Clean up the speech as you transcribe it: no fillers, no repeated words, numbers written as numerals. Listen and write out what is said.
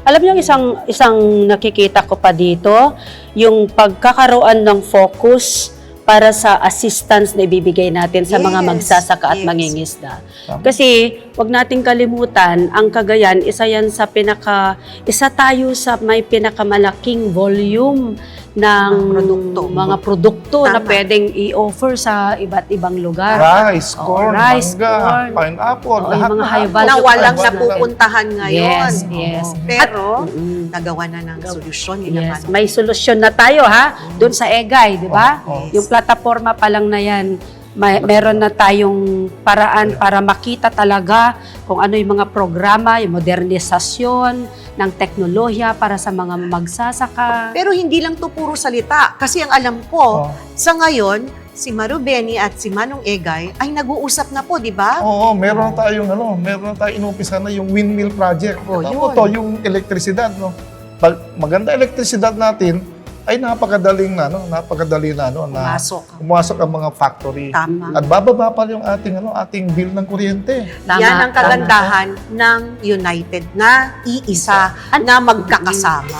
Alam niyo, isang nakikita ko pa dito, yung pagkakaroon ng focus para sa assistance na ibibigay natin sa mga magsasaka at mangingisda. Kasi wag nating kalimutan, ang Cagayan, isa tayo sa may pinakamalaking volume ng mga produkto na pwedeng i-offer sa iba't ibang lugar. Rice, corn, mangga, pineapple, lahat mga na high value na walang products napupuntahan ngayon. Yes. Pero, nagawa na ng solusyon. Yes, may solusyon na tayo doon sa EGAY, di ba? Yung plataforma pa lang na yan, meron na tayong paraan para makita talaga kung ano yung mga programa, yung modernisasyon ng teknolohiya para sa mga magsasaka. Pero hindi lang to puro salita. Kasi ang alam ko, sa ngayon, si Maru Benny at si Manong Egay ay nag-uusap na po, di ba? Oo, meron tayong inumpisa na yung windmill project. Yung elektrisidad, no. Pag maganda elektrisidad natin, ay napakadali na pumasok ang mga factory. Tama. At bababa pa yung ating bill ng kuryente. Yan ang kagandahan ng United na iisa na magkakasama.